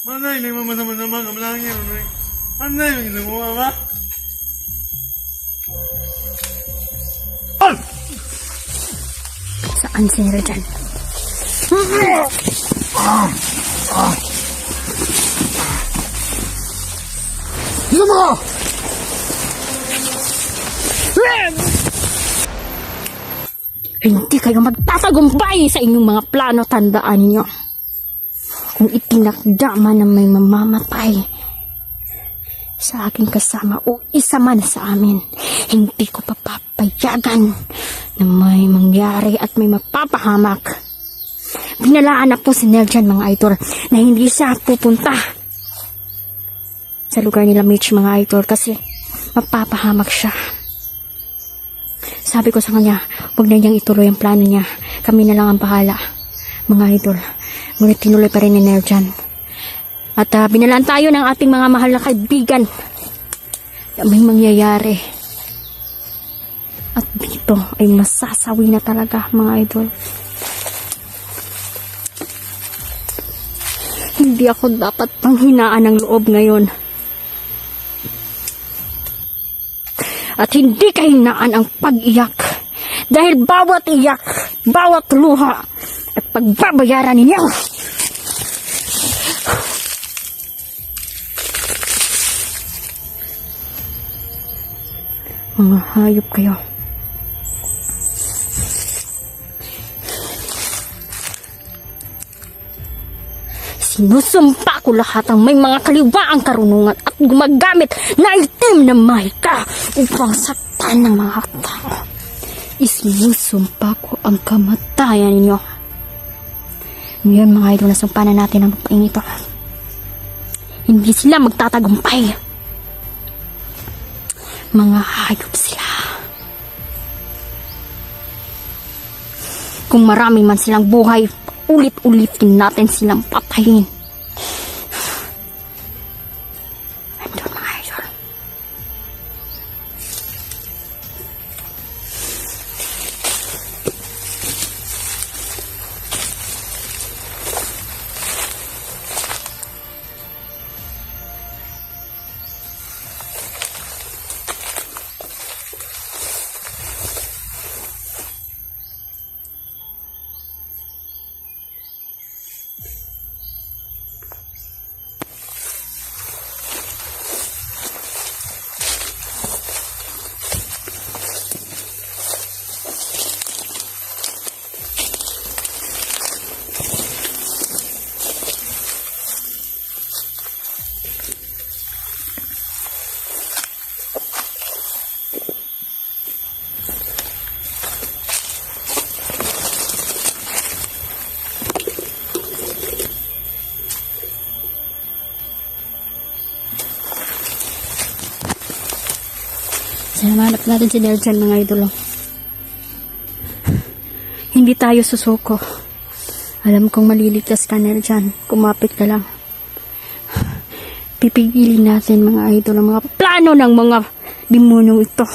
Manay, may mamasa-masama ka lang yan. Manay, may ginawa ba? Saan si Nerjan? Dito mo! Hindi kayo magtatagumpay sa inyong mga plano, tandaan nyo. Kung itinakda man na may mamamatay sa aking kasama o isa man sa amin, hindi ko papapayagan na may mangyari at may mapapahamak. Binalaan na po si Nerjan, mga idol, na hindi siya pupunta sa lugar nila Mitch, mga idol, kasi mapapahamak siya. Sabi ko sa kanya, huwag na niyang ituloy ang plano niya. Kami na lang ang bahala, mga idol. Ngunit tinuloy pa rin ni Nerjan. At binalaan tayo ng ating mga mahal na kaibigan na may mangyayari. At dito ay masasawi na talaga, mga idol. Hindi ako dapat panghinaan ng loob ngayon. At hindi kahinaan ang pag-iyak. Dahil bawat iyak, bawat luha, at pagbabayaran ninyo. Mga hayop kayo. Sinusumpa ko lahat ang may mga kaliwaang karunungan at gumagamit na itim na mahika upang saktan ng mga tao. Isinusumpa ko ang kamatayan ninyo. Ngayon, mga idol, nasumpa na natin ang lupain ito. Hindi sila magtatagumpay. Mga hayop sila. Kung marami man silang buhay, ulit-ulitin natin silang patayin. Andun, mga idol. Hanap natin si Nerjan, mga idol. Hindi tayo susuko. Alam kong maliligtas ka, Nerjan. Kumapit ka lang. Pipigilin natin, mga idol, ang mga plano ng mga demonyo ito.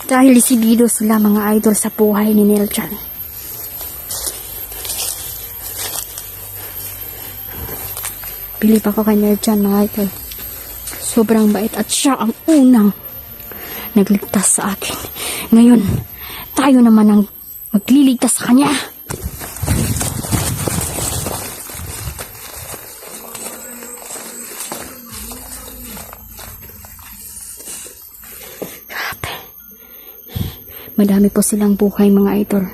Dahil isigido sila, mga idol, sa buhay ni Nerjan. Bilib ako kay Nerjan, mga idol. Sobrang bait at siya ang unang nagligtas sa akin. Ngayon, tayo naman ang magliligtas sa kanya. Grabe. Madami po silang buhay, mga idol.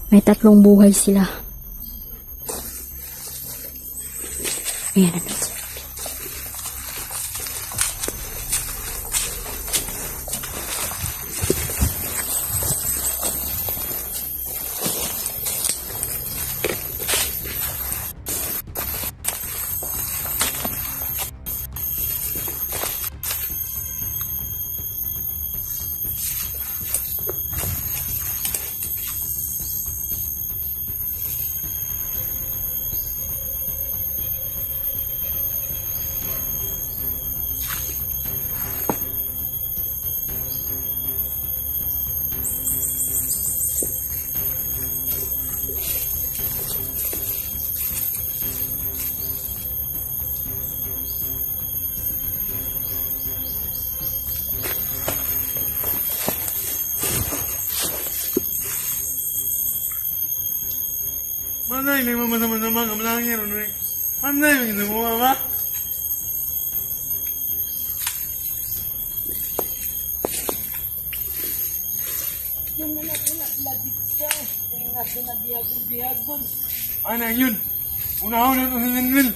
May 3 buhay sila. Ayan na natin. Mana ini mama sama-sama ngamlangin ini. Mana yang semua apa? Ano yun? Una-una ito sinilil.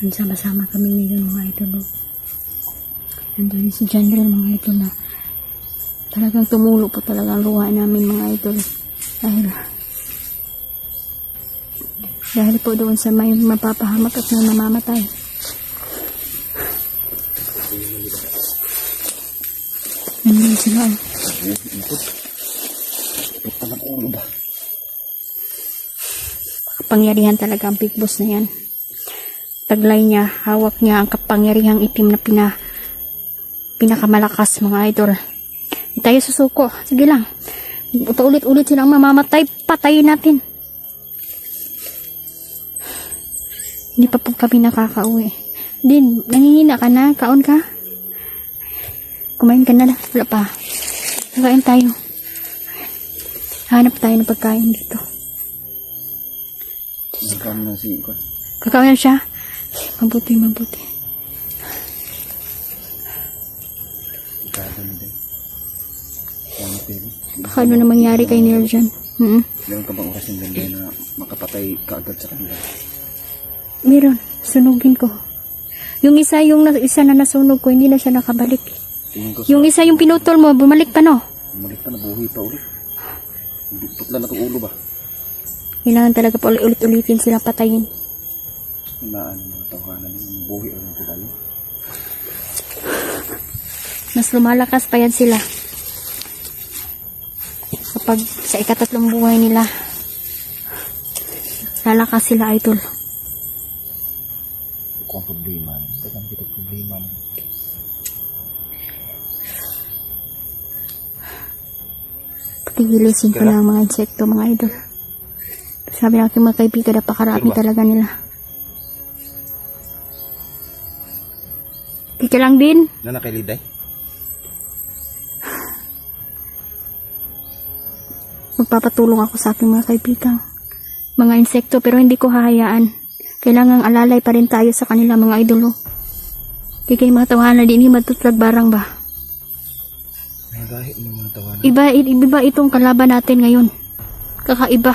Sama-sama kami ngayon mga idol. Nandun si General mga idol na talagang tumulo po talaga ang luha namin mga idol. Dahil po doon sa may mapapahamak at may mamamatay. Nandun sila. Kapangyarihan talaga ang big boss na yan. Taglay niya, hawak niya ang kapangyarihang itim na pinakamalakas mga idol. Hindi tayo susuko. Sige lang. Paulit-ulit silang mamamatay. Patayin natin. Hindi pa po kami nakakauwi. Din, nangihina ka na? Kaon ka? Kumain ka na lang. Wala pa. Nakain tayo. Hanap tayo ng pagkain dito. Nagkaroon na si Ikon. Kakain siya. Mabuti. Ikadon din. Ano pero? Baka ano na mangyari kay Neil dyan. Meron ka bang oras yung ganda na makapatay ka agad sa kanila? Meron. Sunugin ko. Yung isa na nasunog ko, hindi na siya nakabalik. Tingin ko Yung isa yung pinutol mo, bumalik pa no? bumalik pa, nabuhay pa ulit. Putla na itong ulo ba? Kailangan talaga pa ulit-ulitin silang patayin. Hinaan ng mga tawanan yung buhay o ng tayo. Mas lumalakas pa yan sila. Kapag sa ikatatlong buhay nila, lalakas sila idol. Kung problema, dagang kita problema. Patigilisin ko na ang mga insekto mga idol. Sabi ng aking mga kaibigan, napakarami talaga nila. Kika lang din. Na nakiliday? Magpapatulong ako sa aking mga kaibigan. Mga insekto, pero hindi ko hahayaan. Kailangang alalay pa rin tayo sa kanila mga idolo. Kaya kayo mga tawanan din, hindi matutlag barang ba? Dahil ng mga tawanan. Iba itong kalaban natin ngayon. Kakaiba.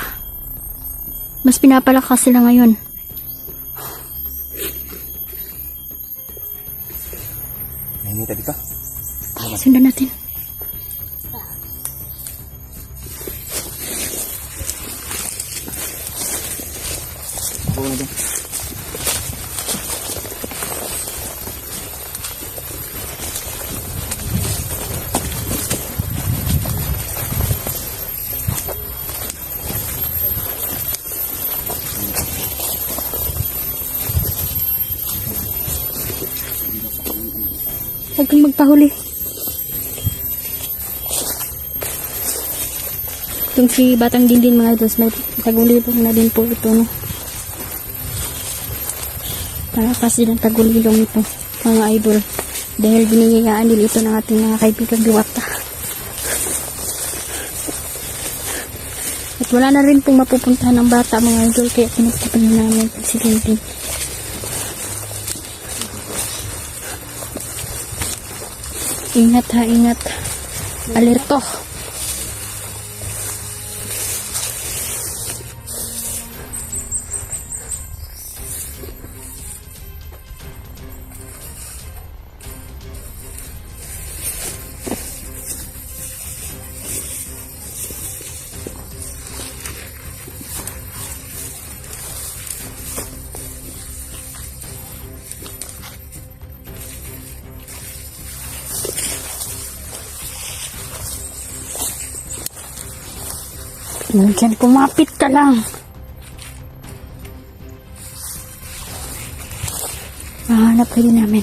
Mas pinapalakas sila ngayon. May tadi ka? Sundan natin. Bawa na dyan. Huwag kang magpahuli. Itong si Batang Dindin mga idol, may tagulilong na din po ito, no? Malakas din ang tagulilong ito, mga idol. Dahil binigayaan din ito ng ating mga kaibigang diwata. At wala na rin pong mapupuntahan ng bata, mga idol, kaya pinagtipan namin si Dindin. Ingat ha, ingat. Alerto. Diyan, kumapit ka lang. Mahanap ka din namin.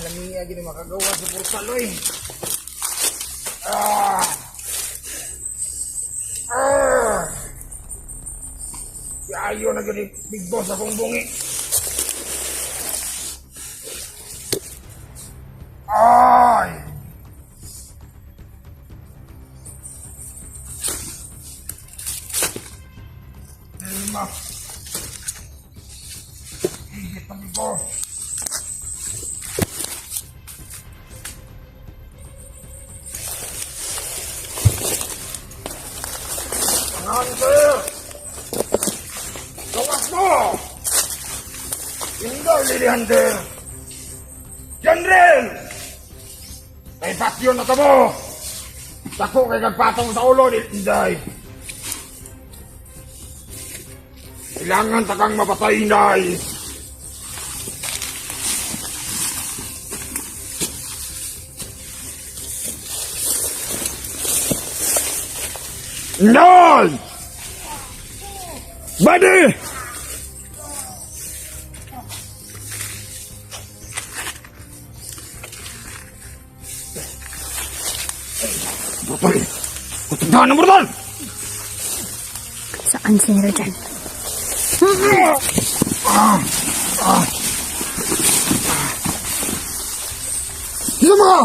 Lamiya gini makagawa sa purtaloy. Ayaw na gini big boss akong bungi. Ay! Lima. Higit na big boss. Hunter! Gawas mo! Hindi, Lily Hunter! General! May pasyon na tamo! Tako kay kagpatong sa ulo ni Inday! Kailangan takang mapatay, Inday! Inday! Badi! Brutal! Kutugdahan na brutal! Saan si Nerjan? Dito mo!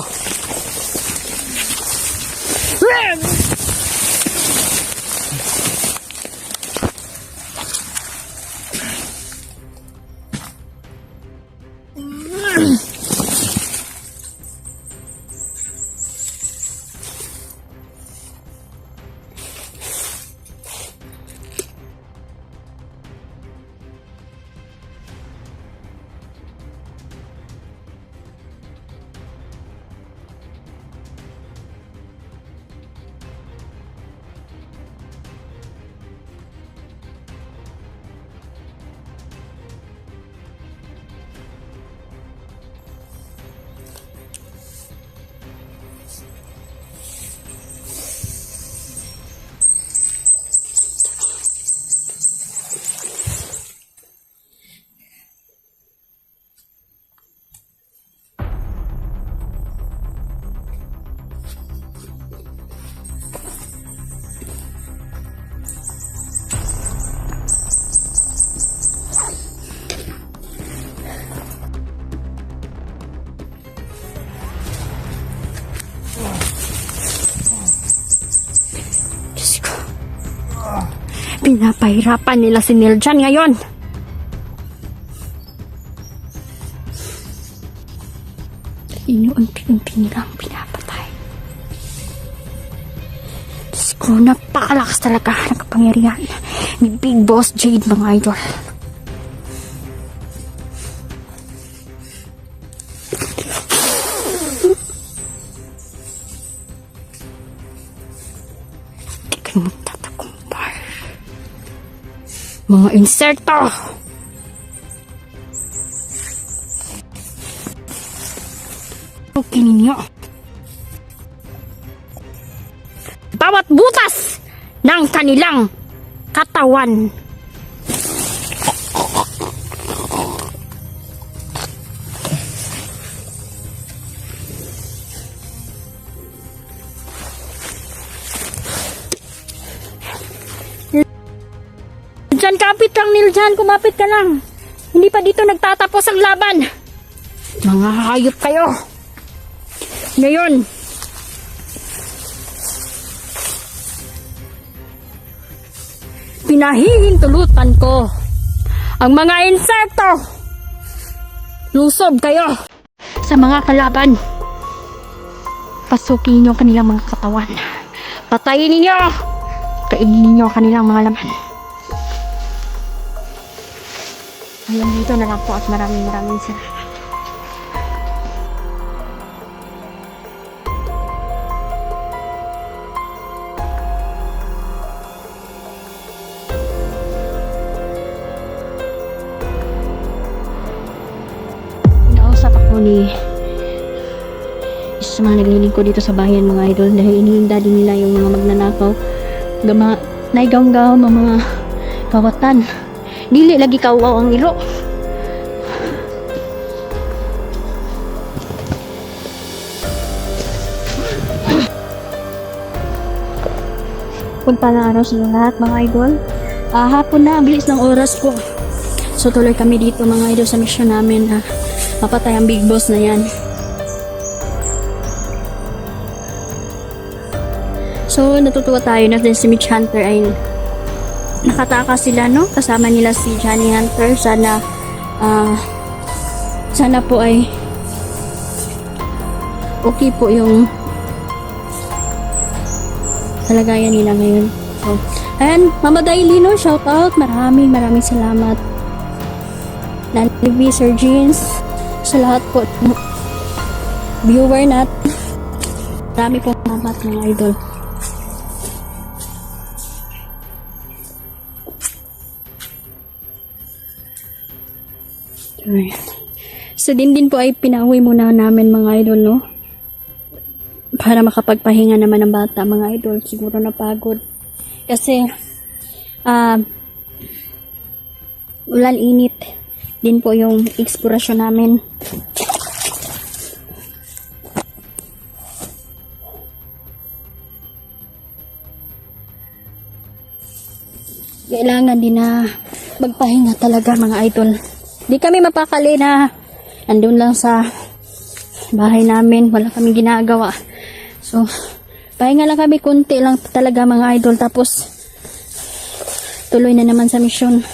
Pinapahirapan nila si Nerjan ngayon. Inuunti-unti nilang pinapatay. Diyos ko, napakalakas talaga ng kapangyarihan ni Big Boss Jade, mga idol. Hindi kayo magtatakumpay. Mga inserto! Okay ninyo. Bawat butas ng kanilang katawan. Diyan, kapit lang, Niljan. Kumapit ka lang. Hindi pa dito nagtatapos ang laban. Mga hayop kayo. Ngayon, pinahihintulutan ko ang mga insekto. Lusob kayo sa mga kalaban. Pasukin niyo kanilang mga katawan. Patayin ninyo. Kainin ninyo kanilang mga laman. Hanggang dito na lang po at maraming salamat. Inausap ako ni isa sa mga naglilingkod dito sa bayan, mga idol, dahil iniinda din nila yung mga magnanakaw, naigaw-gaw, mga kawatan. Dili lagi kawaw ang ilo. Punta na araw sa lahat, mga idol. Hapon na, ang bilis ng oras ko. So tuloy kami dito, mga idol, sa mission namin na mapatay ang big boss na yan. So natutuwa tayo na din si Mitch Hunter ay nakatakas sila, no? Kasama nila si Johnny Hunter. Sana po ay okay po yung kalagayan nila ngayon. So, ayan, Mama Daily, no? Shout out. Maraming salamat. Nanibi, Sir Jeans, sa lahat po viewer natin. Marami po salamat, mga idol. So din po ay pinauwi muna namin, mga idol, no? Para makapagpahinga naman ng bata, mga idol. Siguro napagod. Kasi ulan, init din po yung eksplorasyon namin. Kailangan din na magpahinga talaga, mga idol. Di kami mapakali na andun lang sa bahay namin, wala kami ginagawa. So, pahinga lang kami, kunti lang talaga, mga idol. Tapos, tuloy na naman sa misyon.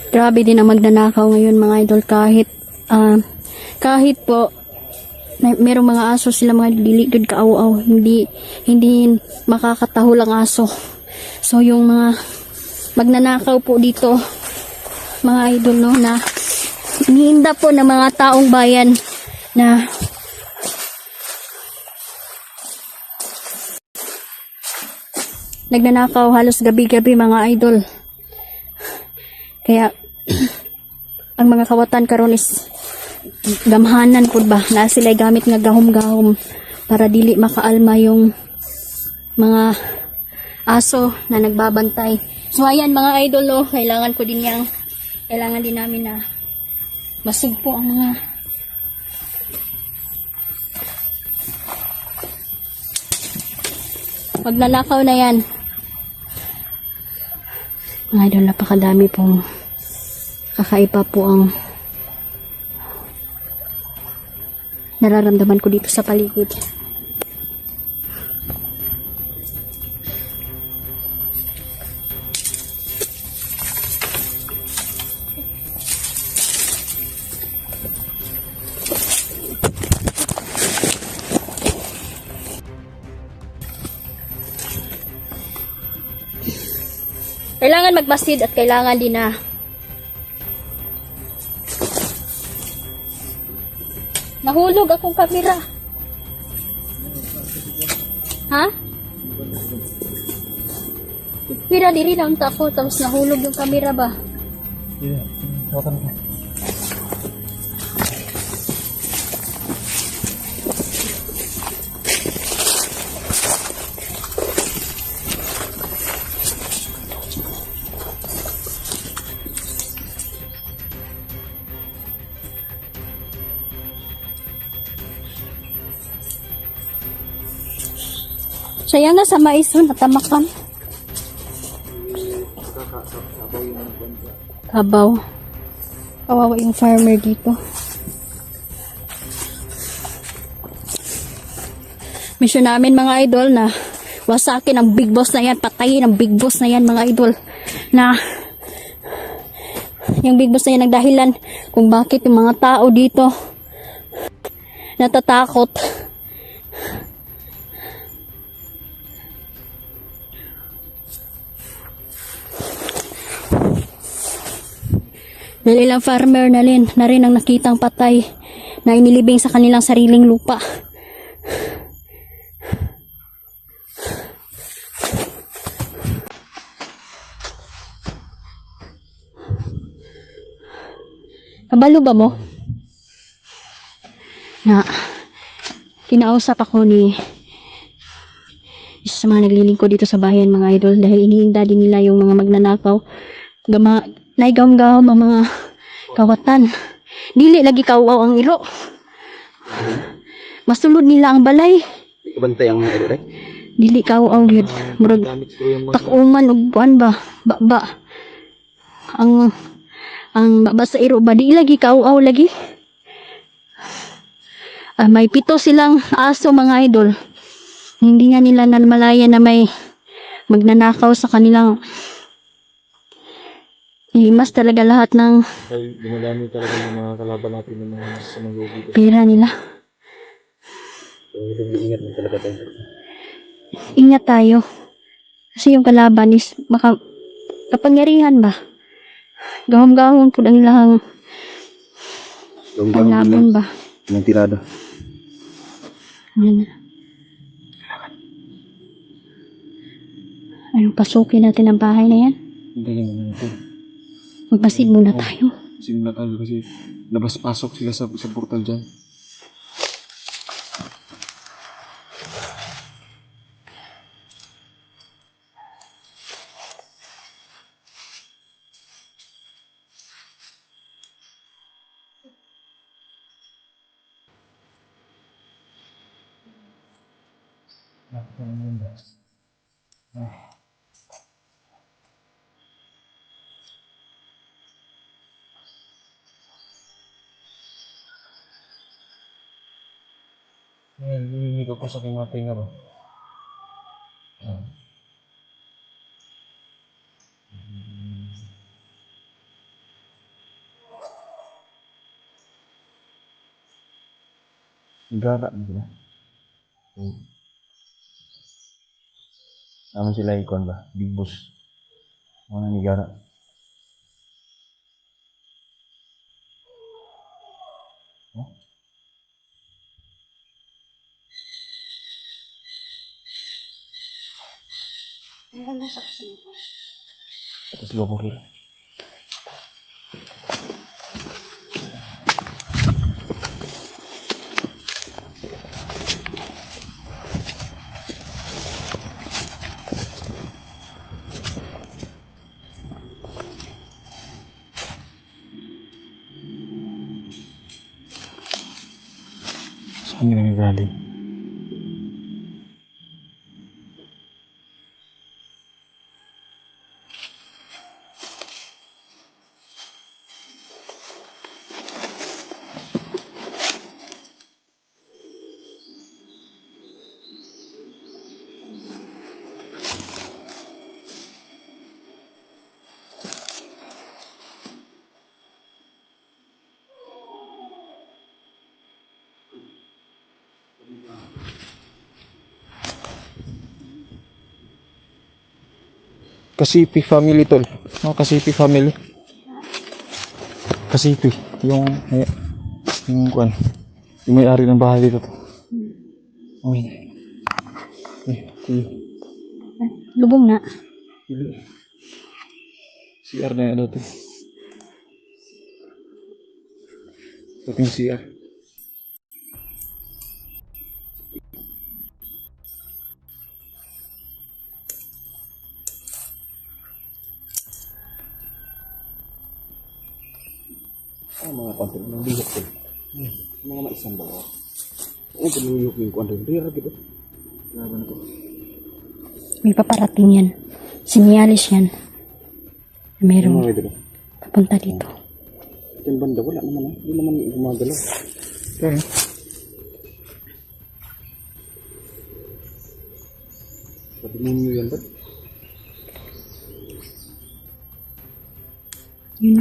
Grabe din ang magnanakaw ngayon, mga idol. Kahit po merong mga aso sila, mga diligod kaaw-aw, hindi makakatahol ang aso. So yung mga magnanakaw po dito, mga idol, no, na iniinda po ng mga taong bayan na nagnanakaw halos gabi-gabi, mga idol. Kaya ang mga kawatan karon is gamhanan po ba na sila gamit nga gahom-gahom para dili makaalma yung mga aso na nagbabantay. So ayan, mga idol, no, kailangan din namin na masugpo ang mga magnanakaw na yan. Mga idol, napakadami pong kakaiba po ang nararamdaman ko dito sa paligid. Kailangan magmasid at kailangan din na nahulog akong kamera. Ha? Mira, diri lang ako, tapos nahulog yung kamera ba? Sayang na sa mais ho, natamakan. Kabaw. Kawawa yung farmer dito. Mission namin mga idol na wasakin ang big boss na yan, patayin ang big boss na yan mga idol. Na yung big boss na yan ang dahilan kung bakit yung mga tao dito natatakot. Dahil ilang farmer na rin ang nakitang patay na inilibing sa kanilang sariling lupa. Kabalo ba mo? Na kinausap ako ni isa sa mga naglilingkod dito sa bayan mga idol dahil iniinda din nila yung mga magnanakaw. Naigam-gam ang mga kawatan. Dili lagi kawaw ang iro. Masulod nila ang balay. Bantay ang iro rek. Dili kawaw yun. Murag takuman og buwan ba. Ba. Ang baba sa iro ba di lagi kawaw lagi. May 7 silang aso mga idol. Hindi nga nila nalmalaya na may magnanakaw sa kanilang mas talaga lahat ng Dumadami talaga yung mga kalaban natin ng mga sumagugit. pera nila. Ingat mo talaga tayo. Ingat tayo. Kasi yung kalaban is kapangyarihan ba? Gahom-gahom po ang ilang laban ba? Ilang tirada. Ayan. Ayun, pasukin natin ang bahay na yan. Hindi naman natin. Magmasid muna tayo. Simulan tayo kasi labas-pasok sila sa portal dyan. Hindi ko sa aking mga tinga ba? Gara na sila. Naman sila ikon ba? Big boss. Mga ni Gara. Tapos gua po kira. Saan nila galing? Kasipi family tol. No, Kasipi family. Kasipi. Yung kwan. Yung may-ari ng bahay dito to. Okay. Lubong na. CR na yan to. Ito yung CR. Mga konti ng lihok ko. Mga maisang bawa. Oo, ganun yung konti. Rira gitu. Laban ko. May paparating yan. Sinyalis yan. Merong Mga ito. papunta dito. Yung banda, wala naman. Hindi naman gumagalaw. Okay. Pati ninyo yan ba? Yun.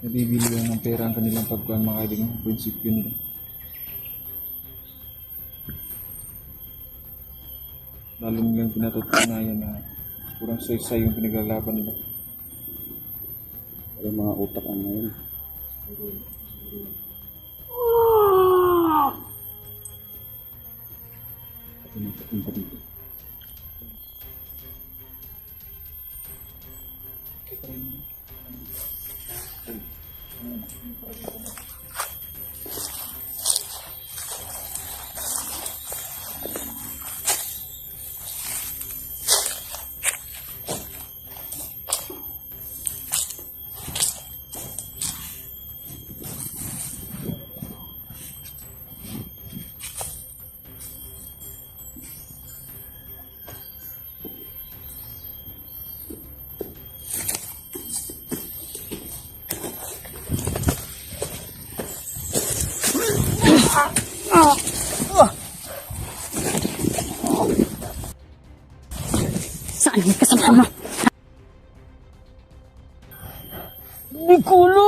Nabibili lang ng pera ang kanilang pagkuhan mga kaibigan. Prinsipyo nila. Lalo nilang pinatutunayan na kurang saysay yung pinaglalaban nila. Pero mga utak ang ngayon. Pati dito. Saan yung kasama mo? Nikulo!